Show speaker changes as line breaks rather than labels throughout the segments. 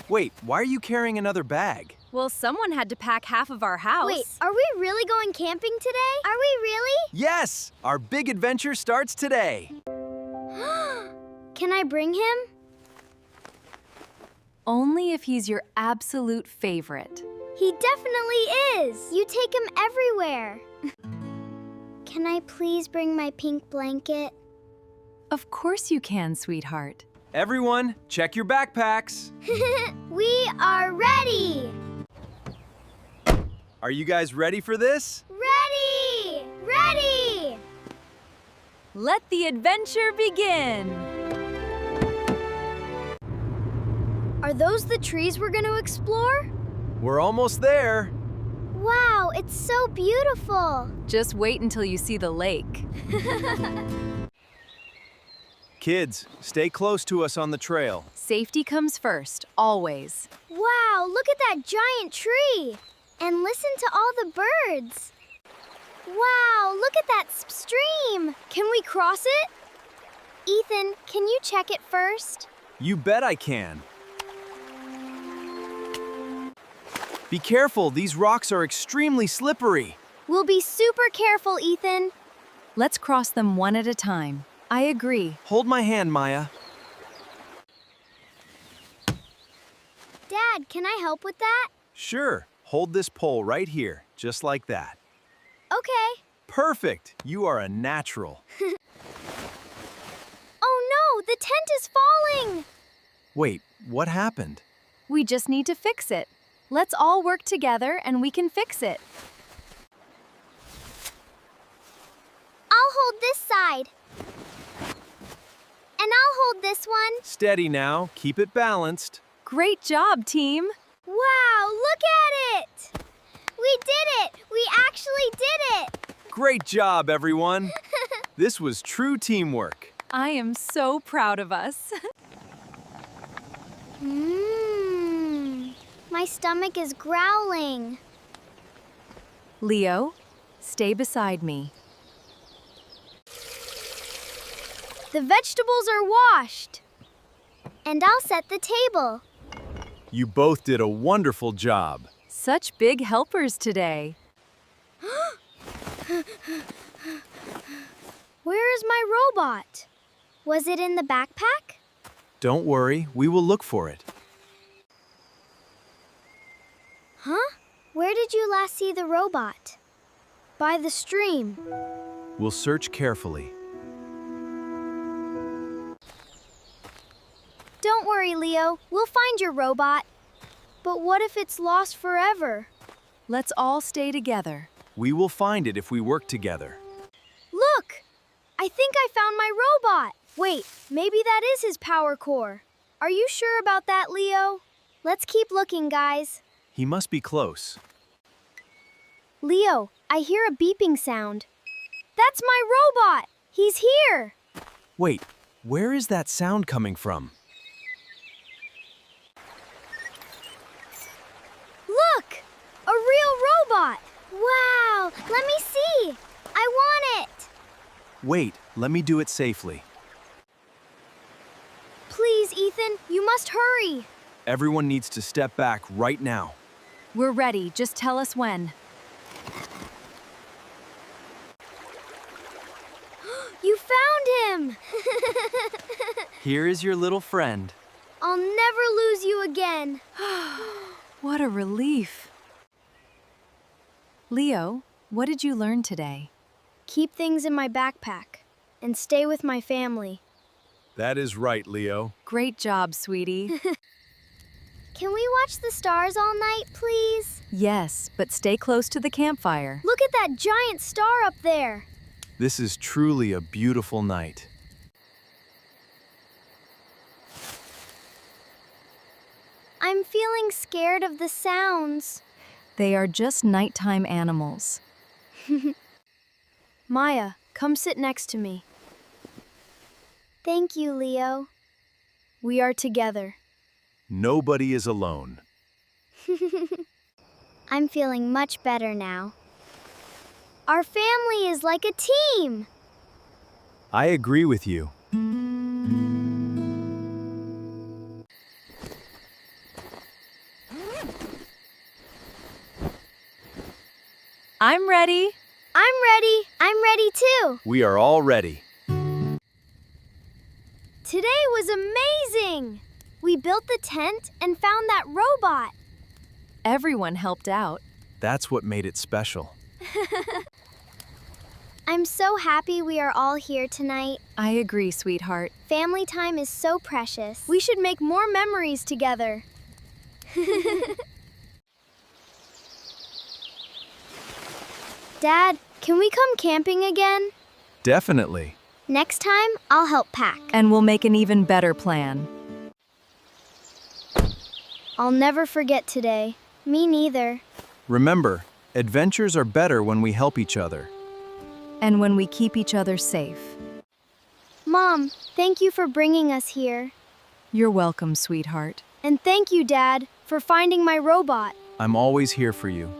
Wait, why are you carrying another bag?
Well, someone had to pack half of our house.
Wait, are we really going camping today? Are we really?
Yes! Our big adventure starts today.
Can I bring him?
Only if he's your absolute favorite.
He definitely is. You take him everywhere. Can I please bring my pink blanket?
Of course you can, sweetheart.
Everyone, check your backpacks.
We are ready!
Are you guys ready for this?
Ready! Ready!
Let the adventure begin!
Are those the trees we're going to explore?
We're almost there.
Wow, it's so beautiful.
Just wait until you see the lake.
Kids, stay close to us on the trail.
Safety comes first, always.
Wow, look at that giant tree. And listen to all the birds. Wow, look at that stream. Can we cross it? Ethan, can you check it first?
You bet I can. Be careful, these rocks are extremely slippery.
We'll be super careful, Ethan.
Let's cross them one at a time. I agree.
Hold my hand, Maya.
Dad, can I help with that?
Sure, hold this pole right here, just like that.
Okay.
Perfect, you are a natural.
Oh no, the tent is falling!
Wait, what happened?
We just need to fix it. Let's all work together and we can fix it.
I'll hold this side. And I'll hold this one.
Steady now, keep it balanced.
Great job, team!
Wow, look at it! We did it! We actually did it!
Great job, everyone. This was true teamwork.
I am so proud of us.
My stomach is growling.
Leo, stay beside me.
The vegetables are washed. And I'll set the table.
You both did a wonderful job.
Such big helpers today.
Where is my robot? Was it in the backpack?
Don't worry, we will look for it.
Huh? Where did you last see the robot? By the stream.
We'll search carefully.
Don't worry, Leo. We'll find your robot. But what if it's lost forever?
Let's all stay together.
We will find it if we work together.
Look! I think I found my robot. Wait, maybe that is his power core. Are you sure about that, Leo? Let's keep looking, guys.
He must be close.
Leo, I hear a beeping sound. That's my robot! He's here!
Wait, where is that sound coming from?
Look! A real robot! Wow! Let me see! I want it!
Wait, let me do it safely.
Please, Ethan, you must hurry!
Everyone needs to step back right now.
We're ready. Just tell us when.
You found him!
Here is your little friend.
I'll never lose you again.
What a relief. Leo, what did you learn today?
Keep things in my backpack and stay with my family.
That is right, Leo.
Great job, sweetie.
Can we watch the stars all night, please?
Yes, but stay close to the campfire.
Look at that giant star up there.
This is truly a beautiful night.
I'm feeling scared of the sounds.
They are just nighttime animals.
Maya, come sit next to me. Thank you, Leo. We are together.
Nobody is alone.
I'm feeling much better now. Our family is like a team.
I agree with you.
I'm ready.
I'm ready. I'm ready too.
We are all ready.
Today was amazing. We built the tent and found that robot.
Everyone helped out.
That's what made it special.
I'm so happy we are all here tonight.
I agree, sweetheart.
Family time is so precious. We should make more memories together. Dad, can we come camping again?
Definitely.
Next time, I'll help pack.
And we'll make an even better plan.
I'll never forget today. Me neither.
Remember, adventures are better when we help each other.
And when we keep each other safe.
Mom, thank you for bringing us here.
You're welcome, sweetheart.
And thank you, Dad, for finding my robot.
I'm always here for you.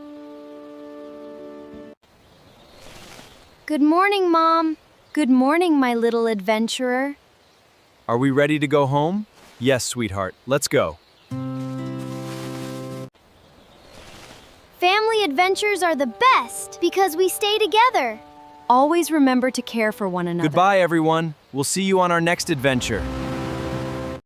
Good morning, Mom.
Good morning, my little adventurer.
Are we ready to go home? Yes, sweetheart. Let's go.
Family adventures are the best because we stay together.
Always remember to care for one another.
Goodbye, everyone. We'll see you on our next adventure.